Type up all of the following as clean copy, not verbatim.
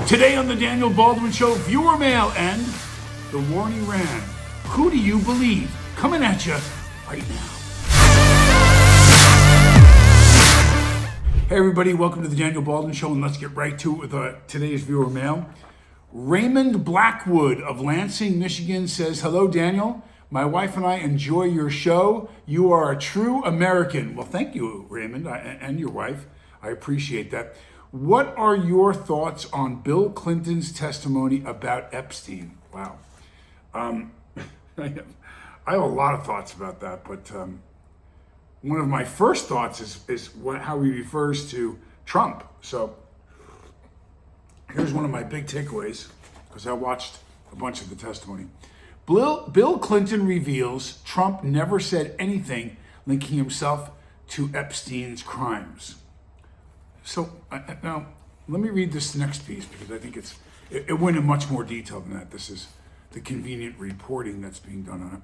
Today on the Daniel Baldwin Show, viewer mail and the warning ran. Who do you believe? Coming at you right now. Hey everybody, welcome to the Daniel Baldwin Show, and let's get right to it with today's viewer mail. Raymond Blackwood of Lansing, Michigan says, hello Daniel, my wife and I enjoy your show. You are a true American. Well, thank you, Raymond, and your wife. I appreciate that. What are your thoughts on Bill Clinton's testimony about Epstein? Wow. I have a lot of thoughts about that, but one of my first thoughts is how he refers to Trump. So here's one of my big takeaways, because I watched a bunch of the testimony. Bill Clinton reveals Trump never said anything linking himself to Epstein's crimes. So now, let me read this next piece, because I think it went in much more detail than that. This is the convenient reporting that's being done on it.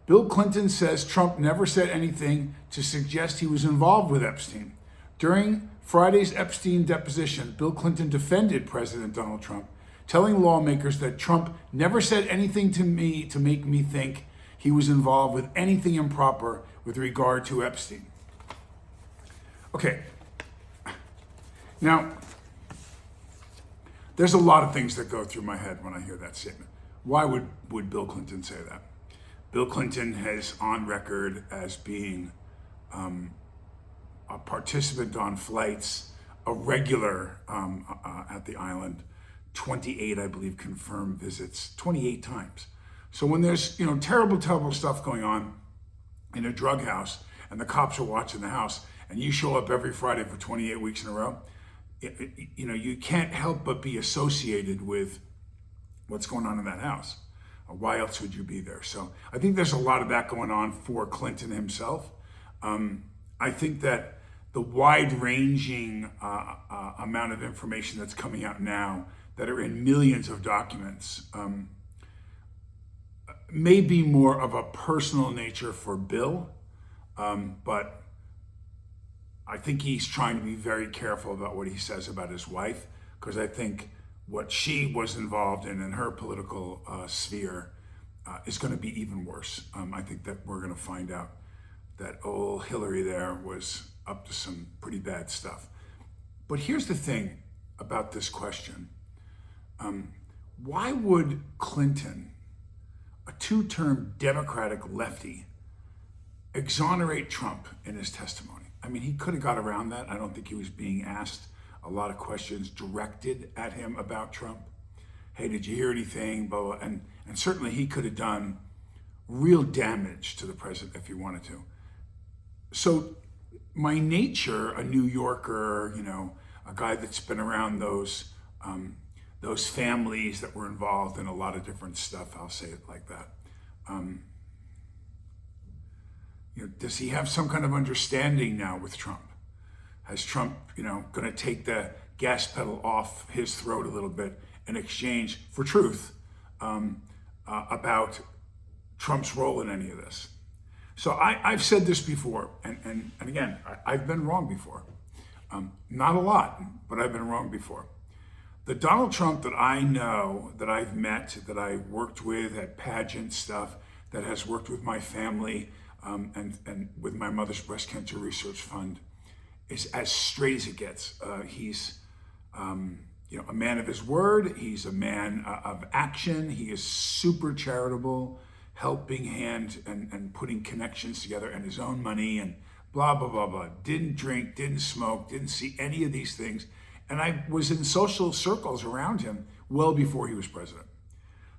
Bill Clinton says Trump never said anything to suggest he was involved with Epstein. During Friday's Epstein deposition, Bill Clinton defended President Donald Trump, telling lawmakers that Trump never said anything to me to make me think he was involved with anything improper with regard to Epstein. Okay. Now, there's a lot of things that go through my head when I hear that statement. Why would Bill Clinton say that? Bill Clinton is on record as being a participant on flights, a regular at the island, 28, I believe, confirmed visits, 28 times. So when there's terrible, terrible stuff going on in a drug house and the cops are watching the house and you show up every Friday for 28 weeks in a row, you can't help but be associated with what's going on in that house. Why else would you be there? So I think there's a lot of that going on for Clinton himself. I think that the wide-ranging amount of information that's coming out now that are in millions of documents may be more of a personal nature for Bill, but I think he's trying to be very careful about what he says about his wife, because I think what she was involved in her political sphere is going to be even worse. I think that we're going to find out that old Hillary there was up to some pretty bad stuff. But here's the thing about this question. Why would Clinton, a two-term Democratic lefty, exonerate Trump in his testimony? I mean, he could have got around that. I don't think he was being asked a lot of questions directed at him about Trump. Hey, did you hear anything? Blah, blah. And certainly he could have done real damage to the president if he wanted to. So my nature, a New Yorker, a guy that's been around those families that were involved in a lot of different stuff, I'll say it like that. Does he have some kind of understanding now with Trump? Has Trump, going to take the gas pedal off his throat a little bit in exchange for truth about Trump's role in any of this? So I've said this before, and again, I've been wrong before. Not a lot, but I've been wrong before. The Donald Trump that I know, that I've met, that I worked with at pageant stuff, that has worked with my family, and with my mother's breast cancer research fund, is as straight as it gets. He's a man of his word. He's a man of action. He is super charitable, helping hand and putting connections together and his own money and blah, blah, blah, blah. Didn't drink, didn't smoke, didn't see any of these things. And I was in social circles around him well before he was president.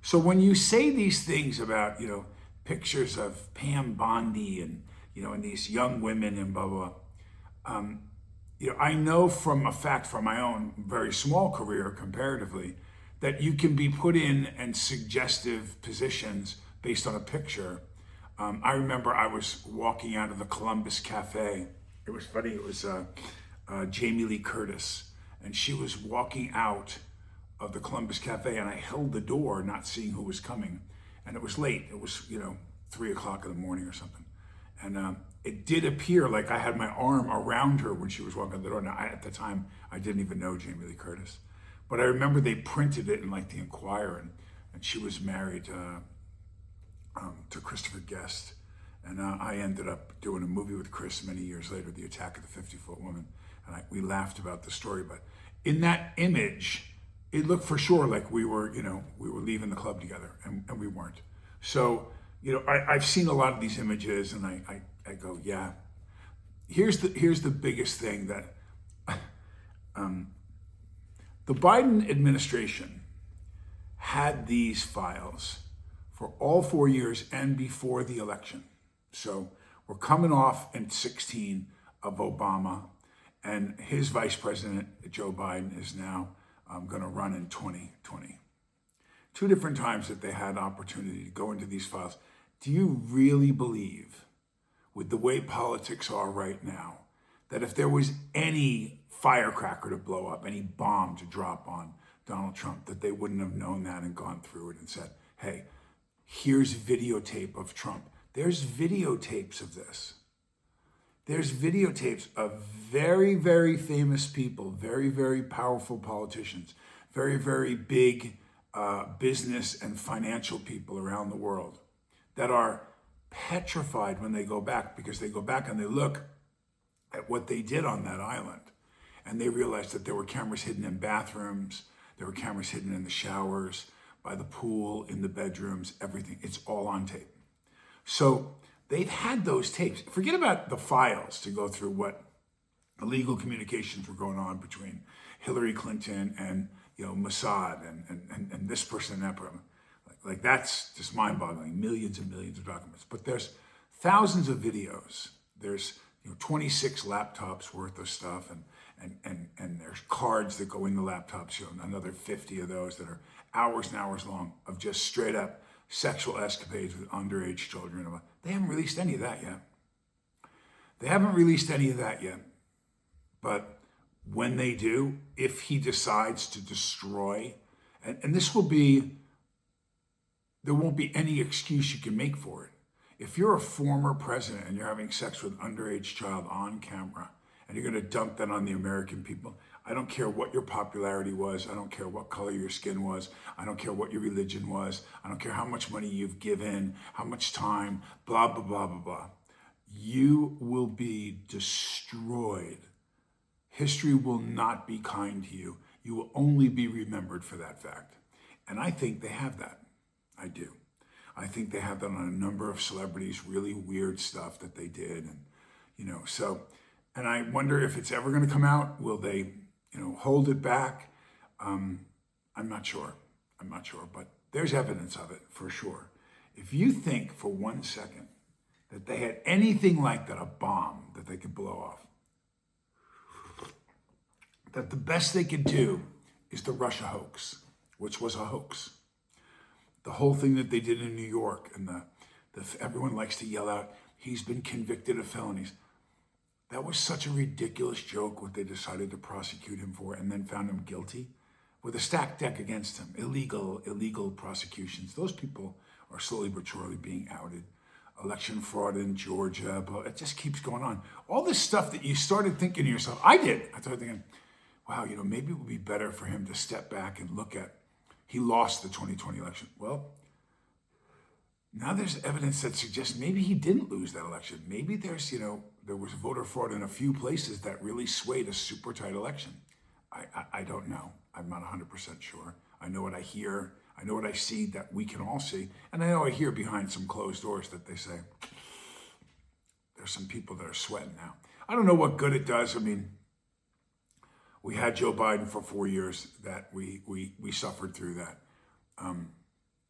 So when you say these things about, pictures of Pam Bondi and, and these young women and blah, blah, I know from a fact from my own very small career comparatively that you can be put in suggestive positions based on a picture. I remember I was walking out of the Columbus Cafe. It was funny. It was Jamie Lee Curtis, and she was walking out of the Columbus Cafe, and I held the door, not seeing who was coming. And it was late. It was, 3 o'clock in the morning or something. And it did appear like I had my arm around her when she was walking out the door. Now, at the time, I didn't even know Jamie Lee Curtis. But I remember they printed it in like the Enquirer, and she was married to Christopher Guest. And I ended up doing a movie with Chris many years later, The Attack of the 50-Foot Woman. And we laughed about the story. But in that image, it looked for sure like we were leaving the club together, and we weren't. So, I've seen a lot of these images, and I go, yeah. Here's the biggest thing that the Biden administration had these files for all 4 years and before the election. So we're coming off in 16 of Obama, and his vice president, Joe Biden, is now going to run in 2020. Two different times that they had opportunity to go into these files. Do you really believe, with the way politics are right now, that if there was any firecracker to blow up, any bomb to drop on Donald Trump, that they wouldn't have known that and gone through it and said, hey, here's videotape of Trump. There's videotapes of this. There's videotapes of very, very famous people, very, very powerful politicians, very, very big business and financial people around the world that are petrified when they go back, because they go back and they look at what they did on that island, and they realize that there were cameras hidden in bathrooms, there were cameras hidden in the showers, by the pool, in the bedrooms, everything. It's all on tape. So they've had those tapes. Forget about the files to go through what illegal communications were going on between Hillary Clinton and Mossad and this person and that person. Like that's just mind-boggling. Millions and millions of documents. But there's thousands of videos. There's 26 laptops worth of stuff, and there's cards that go in the laptops. Another 50 of those that are hours and hours long of just straight up sexual escapades with underage children. They haven't released any of that yet. But when they do, if he decides to destroy, and this will be, there won't be any excuse you can make for it. If you're a former president and you're having sex with an underage child on camera, and you're going to dump that on the American people, I don't care what your popularity was. I don't care what color your skin was. I don't care what your religion was. I don't care how much money you've given, how much time, blah, blah, blah, blah, blah. You will be destroyed. History will not be kind to you. You will only be remembered for that fact. And I think they have that. I do. I think they have that on a number of celebrities, really weird stuff that they did. And, and I wonder if it's ever going to come out. Will they, hold it back? I'm not sure. But there's evidence of it for sure. If you think for 1 second that they had anything like that, a bomb that they could blow off, that the best they could do is the Russia hoax, which was a hoax. The whole thing that they did in New York, and everyone likes to yell out, he's been convicted of felonies. That was such a ridiculous joke, what they decided to prosecute him for, and then found him guilty with a stacked deck against him. Illegal prosecutions. Those people are slowly but surely being outed. Election fraud in Georgia, but it just keeps going on. All this stuff that you started thinking to yourself, I started thinking, wow, maybe it would be better for him to step back and look at, he lost the 2020 election. Well, now there's evidence that suggests maybe he didn't lose that election. Maybe there's, there was voter fraud in a few places that really swayed a super tight election. I don't know. I'm not 100% sure. I know what I hear. I know what I see that we can all see. And I know I hear behind some closed doors that they say, there's some people that are sweating now. I don't know what good it does. I mean, we had Joe Biden for 4 years, that we suffered through that.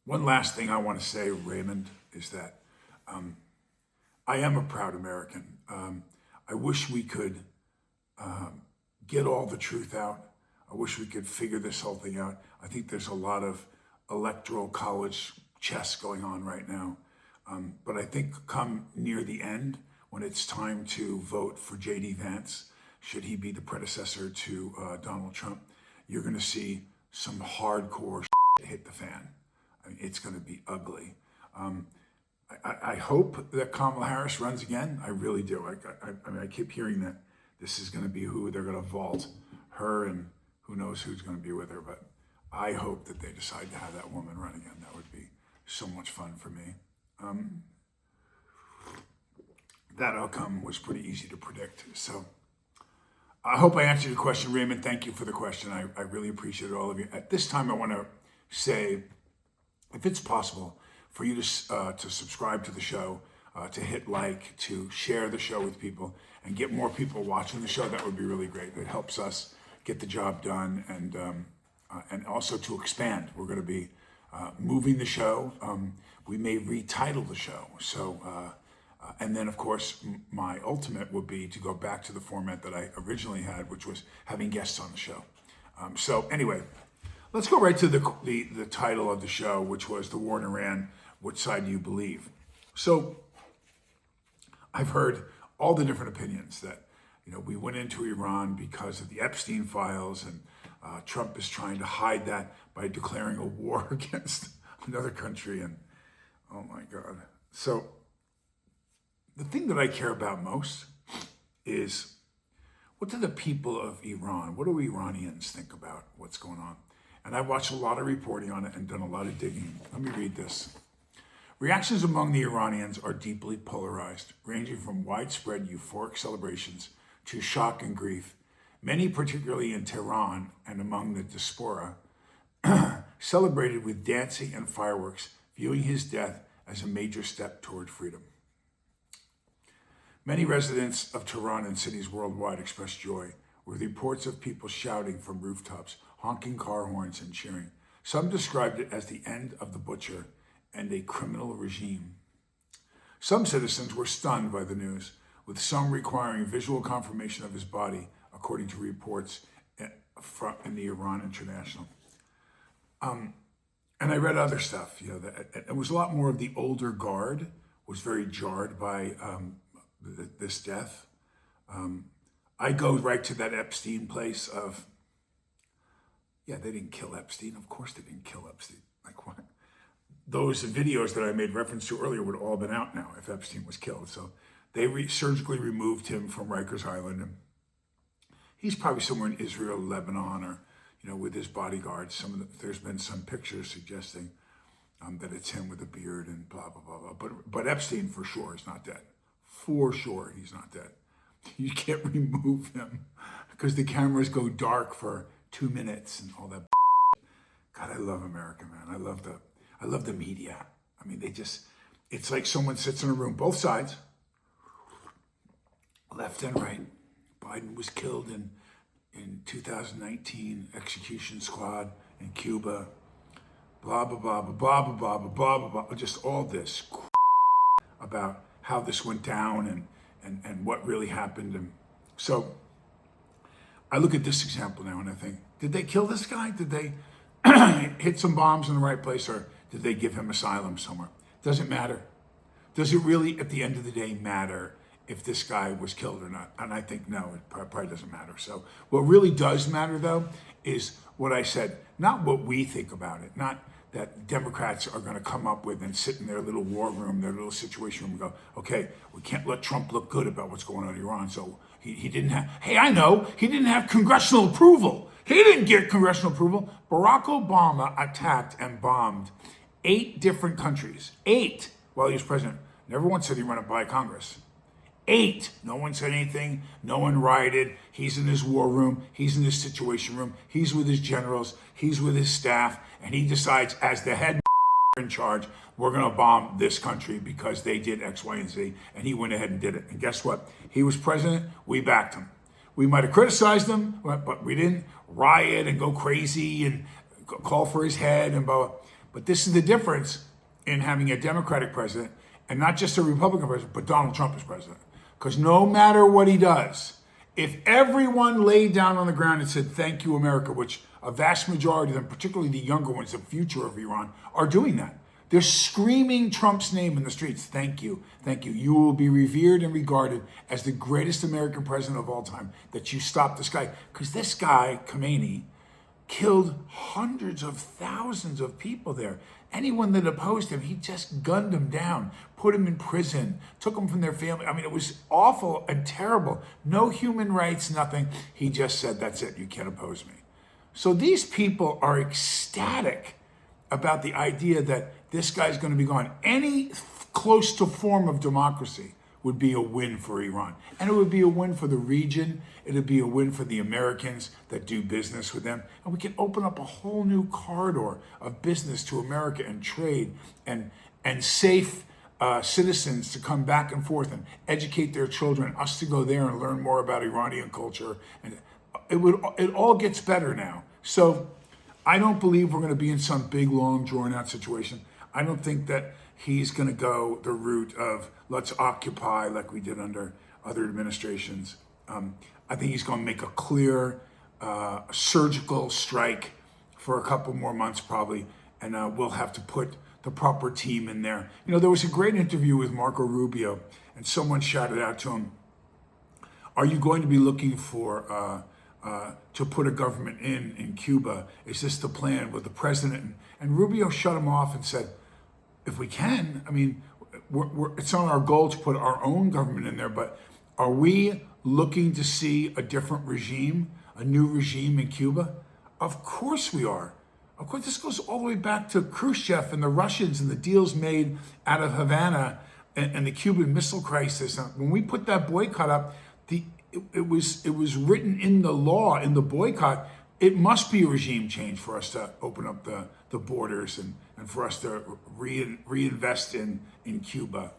One last thing I want to say, Raymond, is that I am a proud American. I wish we could get all the truth out. I wish we could figure this whole thing out. I think there's a lot of electoral college chess going on right now. But I think come near the end, when it's time to vote for J.D. Vance, should he be the predecessor to Donald Trump, you're going to see some hardcore shit hit the fan. I mean, it's going to be ugly. I hope that Kamala Harris runs again. I really do. I keep hearing that this is going to be who they're going to vault, her and who knows who's going to be with her, but I hope that they decide to have that woman run again. That would be so much fun for me. That outcome was pretty easy to predict. So I hope I answered your question, Raymond. Thank you for the question. I really appreciate all of you. At this time, I want to say, if it's possible for you to subscribe to the show, to hit like, to share the show with people, and get more people watching the show, that would be really great. It helps us get the job done, and also to expand. We're going to be moving the show. We may retitle the show. So, and then, of course, my ultimate would be to go back to the format that I originally had, which was having guests on the show. So anyway, let's go right to the title of the show, which was The War in Iran, Which Side Do You Believe? So I've heard all the different opinions that, we went into Iran because of the Epstein files, and Trump is trying to hide that by declaring a war against another country. And oh my God. So the thing that I care about most is, what do the people of Iran, what do Iranians think about what's going on? And I've watched a lot of reporting on it and done a lot of digging. Let me read this. Reactions among the Iranians are deeply polarized, ranging from widespread euphoric celebrations to shock and grief. Many, particularly in Tehran and among the diaspora, celebrated with dancing and fireworks, viewing his death as a major step toward freedom. Many residents of Tehran and cities worldwide expressed joy, with reports of people shouting from rooftops, honking car horns, and cheering. Some described it as the end of the butcher and a criminal regime. Some citizens were stunned by the news, with some requiring visual confirmation of his body, according to reports in the Iran International. And I read other stuff, that it was a lot more of the older guard was very jarred by this death. I go right to that Epstein place of, they didn't kill Epstein. Of course they didn't kill Epstein. Like what? Those videos that I made reference to earlier would all been out now if Epstein was killed. So they surgically removed him from Rikers Island. And he's probably somewhere in Israel, Lebanon, or, with his bodyguards. There's been some pictures suggesting that it's him with a beard and blah, blah, blah, blah. But Epstein for sure is not dead. For sure he's not dead. You can't remove him because the cameras go dark for 2 minutes and all that. God, I love America, man. I love the media. I mean, it's like someone sits in a room, both sides, left and right. Biden was killed in 2019, execution squad in Cuba, blah, blah, blah, blah, blah, blah, blah, blah, blah, blah, just all this about how this went down and what really happened. And so I look at this example now and I think, did they kill this guy? Did they hit some bombs in the right place, or did they give him asylum somewhere? Doesn't matter. Does it really, at the end of the day, matter if this guy was killed or not? And I think, no, it probably doesn't matter. So what really does matter, though, is what I said, not what we think about it, not that Democrats are going to come up with and sit in their little war room, their little situation room and go, okay, we can't let Trump look good about what's going on in Iran. So he didn't have, hey, I know, he didn't have congressional approval. He didn't get congressional approval. Barack Obama attacked and bombed 8 different countries, 8 while he was president. Never once said he run it by Congress. 8. No one said anything. No one rioted. He's in his war room. He's in his situation room. He's with his generals. He's with his staff. And he decides, as the head in charge, we're going to bomb this country because they did X, Y, and Z. And he went ahead and did it. And guess what? He was president. We backed him. We might have criticized him, but we didn't riot and go crazy and call for his head and blah, blah. But this is the difference in having a Democratic president and not just a Republican president, but Donald Trump as president. Because no matter what he does, if everyone laid down on the ground and said, thank you, America, which a vast majority of them, particularly the younger ones, the future of Iran, are doing that. They're screaming Trump's name in the streets. Thank you. Thank you. You will be revered and regarded as the greatest American president of all time, that you stopped this guy. Because this guy, Khomeini, killed hundreds of thousands of people there. Anyone that opposed him, he just gunned them down, put them in prison, took them from their family. I mean, it was awful and terrible. No human rights, nothing. He just said, that's it, you can't oppose me. So these people are ecstatic about the idea that this guy's going to be gone. Any close to form of democracy would be a win for Iran. And it would be a win for the region. It would be a win for the Americans that do business with them. And we can open up a whole new corridor of business to America and trade and safe citizens to come back and forth and educate their children, us to go there and learn more about Iranian culture. And it all gets better now. So I don't believe we're going to be in some big, long, drawn-out situation. I don't think that he's going to go the route of let's occupy like we did under other administrations. I think he's going to make a clear surgical strike for a couple more months probably, and we'll have to put the proper team in there. You know, there was a great interview with Marco Rubio, and someone shouted out to him, are you going to be looking for to put a government in Cuba? Is this the plan with the president? And Rubio shut him off and said, if we can, I mean, it's on our goal to put our own government in there, but are we looking to see a different regime, a new regime in Cuba? Of course we are. Of course, this goes all the way back to Khrushchev and the Russians and the deals made out of Havana and the Cuban Missile Crisis. When we put that boycott up, it was written in the law, in the boycott, it must be a regime change for us to open up the borders and for us to reinvest in Cuba.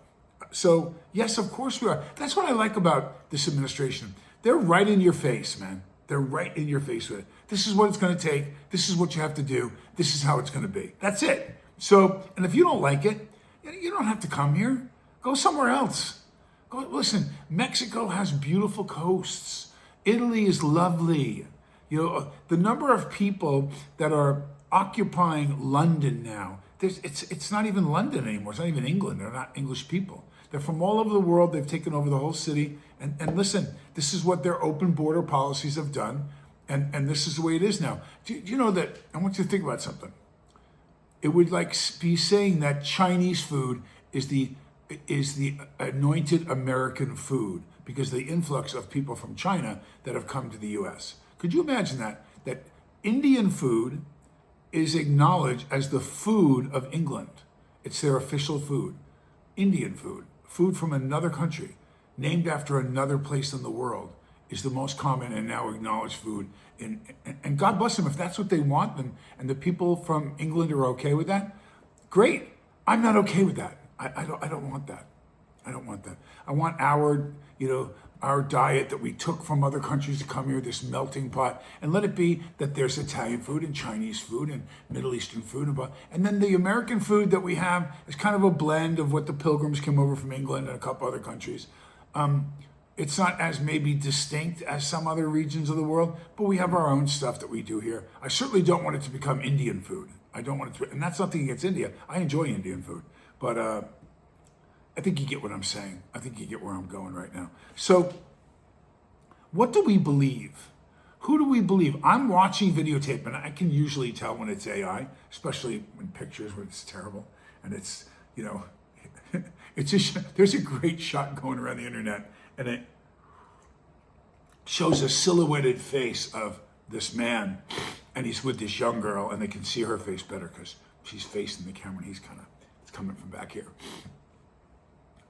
So, yes, of course we are. That's what I like about this administration. They're right in your face, man. They're right in your face with it. This is what it's going to take. This is what you have to do. This is how it's going to be. That's it. So, and if you don't like it, you don't have to come here. Go somewhere else. Go, listen, Mexico has beautiful coasts. Italy is lovely. You know, the number of people that are occupying London now, it's not even London anymore. It's not even England. They're not English people. They're from all over the world. They've taken over the whole city. And listen, this is what their open border policies have done. And this is the way it is now. Do you know that, I want you to think about something. It would like be saying that Chinese food is the anointed American food because of the influx of people from China that have come to the US. Could you imagine that Indian food is acknowledged as the food of England? It's their official food. Indian food, food from another country, named after another place in the world, is the most common and now acknowledged food. And God bless them if that's what they want, and the people from England are okay with that. Great. I'm not okay with that. I don't want that. I don't want that. I want our diet that we took from other countries to come here, this melting pot, and let it be that there's Italian food and Chinese food and Middle Eastern food. And then the American food that we have is kind of a blend of what the Pilgrims came over from England and a couple other countries. It's not as maybe distinct as some other regions of the world, but we have our own stuff that we do here. I certainly don't want it to become Indian food. I don't want it to, and that's nothing against India. I enjoy Indian food, but I think you get what I'm saying. I think you get where I'm going right now. So what do we believe? Who do we believe? I'm watching videotape, and I can usually tell when it's AI, especially when pictures when it's terrible. And it's, it's just, there's a great shot going around the internet, and it shows a silhouetted face of this man, and he's with this young girl, and they can see her face better because she's facing the camera, and he's it's coming from back here.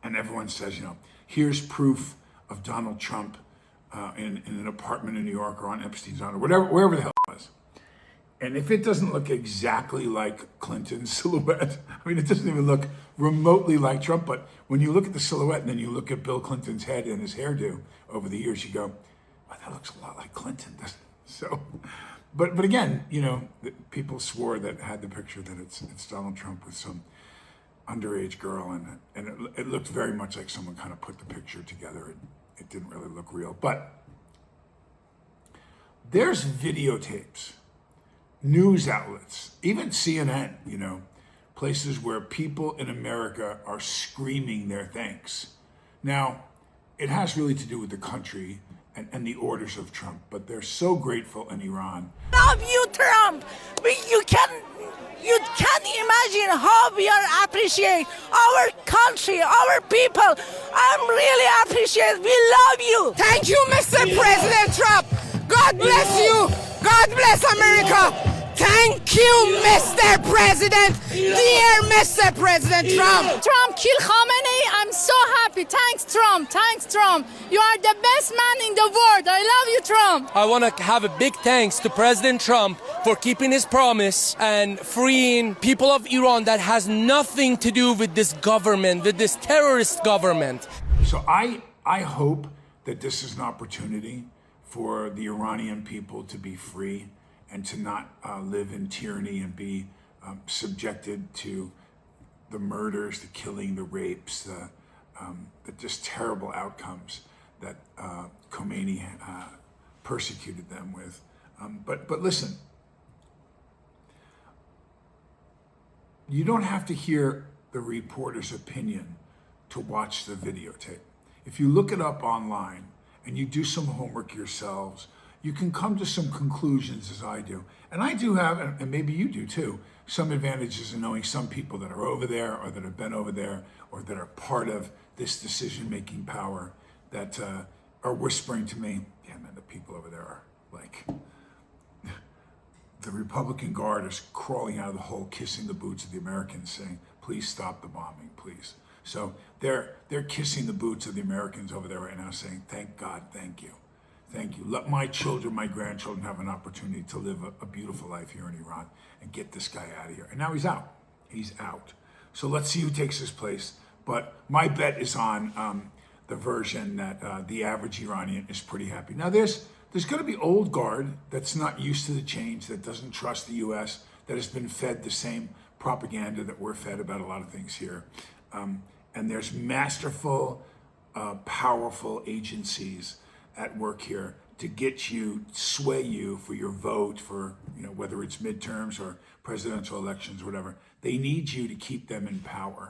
And everyone says, here's proof of Donald Trump in an apartment in New York or on Epstein's Island, or wherever the hell it was. And if it doesn't look exactly like Clinton's silhouette, I mean, it doesn't even look remotely like Trump, but when you look at the silhouette and then you look at Bill Clinton's head and his hairdo over the years, you go, wow, that looks a lot like Clinton, doesn't it? So, but again, people swore that had the picture that it's Donald Trump with some underage girl, and it looked very much like someone kind of put the picture together. It didn't really look real, but there's videotapes, news outlets, even CNN, places where people in America are screaming their thanks. Now, it has really to do with the country and the orders of Trump, but they're so grateful in Iran. Love you, Trump. You can't imagine how we are appreciate our country, our people. I'm really appreciate. We love you. Thank you, Mr. President Trump. God bless you. God bless America. Thank you, Mr. President. Dear Mr. President Trump. Trump kill Khamenei. I'm so happy. Thanks, Trump. Thanks, Trump. You are the best man in the world. I love you, Trump. I want to have a big thanks to President Trump for keeping his promise and freeing people of Iran that has nothing to do with this government, with this terrorist government. So I hope that this is an opportunity for the Iranian people to be free and to not live in tyranny and be subjected to the murders, the killing, the rapes, the just terrible outcomes that Khomeini persecuted them with. But listen, you don't have to hear the reporter's opinion to watch the videotape. If you look it up online and you do some homework yourselves, you can come to some conclusions as I do. And I do have, and maybe you do too, some advantages in knowing some people that are over there or that have been over there or that are part of this decision-making power that are whispering to me, yeah, man, the people over there are like, the Republican Guard is crawling out of the hole, kissing the boots of the Americans, saying, please stop the bombing, please. So they're kissing the boots of the Americans over there right now, saying, thank God, thank you. Thank you. Let my children, my grandchildren have an opportunity to live a beautiful life here in Iran and get this guy out of here. And now he's out. He's out. So let's see who takes his place. But my bet is on the version that the average Iranian is pretty happy. Now there's going to be old guard that's not used to the change, that doesn't trust the U.S., that has been fed the same propaganda that we're fed about a lot of things here. And there's masterful, powerful agencies at work here to get you, sway you for your vote for, whether it's midterms or presidential elections or whatever. They need you to keep them in power.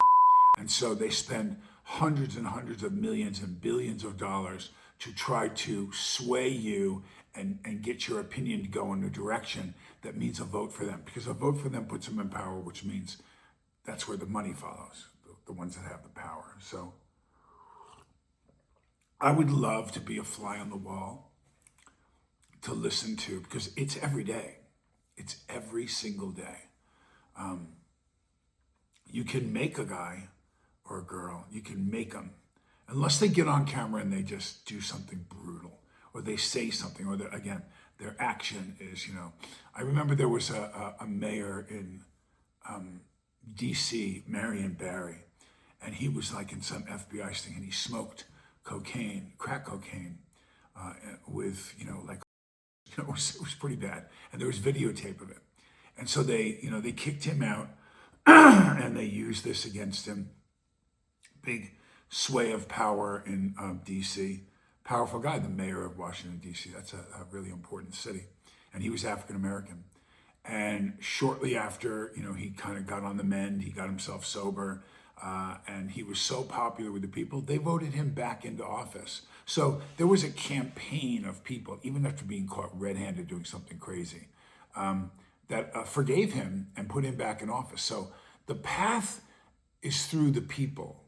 And so they spend hundreds and hundreds of millions and billions of dollars to try to sway you and get your opinion to go in a direction that means a vote for them. Because a vote for them puts them in power, which means that's where the money follows, the ones that have the power. So I would love to be a fly on the wall to listen to, because it's every day. It's every single day. You can make a guy or a girl, you can make them, unless they get on camera and they just do something brutal, or they say something, or again, their action is, I remember there was a mayor in DC, Marion Barry, and he was like in some FBI thing, and he smoked cocaine, crack cocaine, with, it was pretty bad. And there was videotape of it. And so they kicked him out and they used this against him. Big sway of power in DC. Powerful guy, the mayor of Washington, DC. That's a really important city. And he was African-American. And shortly after, he kind of got on the mend, he got himself sober, and he was so popular with the people, they voted him back into office. So there was a campaign of people, even after being caught red-handed doing something crazy, that forgave him and put him back in office. So the path is through the people.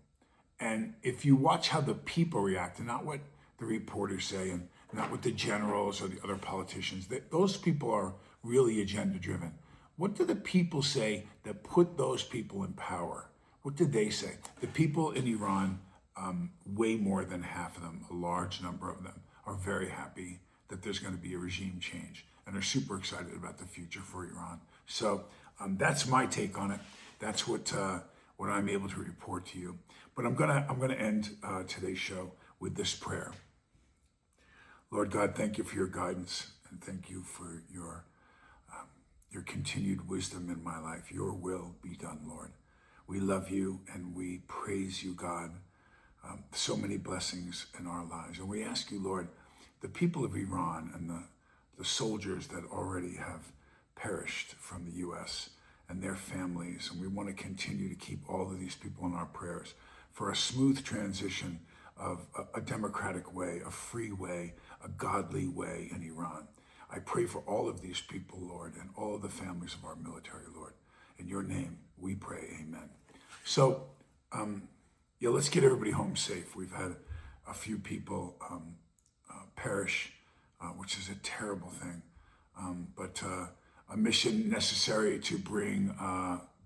And if you watch how the people react, and not what the reporters say, and not what the generals or the other politicians, those people are really agenda-driven. What do the people say that put those people in power? What did they say? The people in Iran, way more than half of them, a large number of them, are very happy that there's going to be a regime change and are super excited about the future for Iran. So that's my take on it. That's what I'm able to report to you. But I'm gonna end today's show with this prayer. Lord God, thank you for your guidance, and thank you for your continued wisdom in my life. Your will be done, Lord. We love you and we praise you, God. So many blessings in our lives. And we ask you, Lord, the people of Iran and the soldiers that already have perished from the U.S. and their families, and we want to continue to keep all of these people in our prayers for a smooth transition of a democratic way, a free way, a godly way in Iran. I pray for all of these people, Lord, and all of the families of our military, Lord. In your name, we pray, amen. So, let's get everybody home safe. We've had a few people perish, which is a terrible thing. but a mission necessary to bring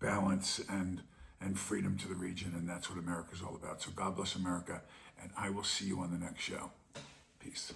balance and freedom to the region, and that's what America's all about. So God bless America, and I will see you on the next show. Peace.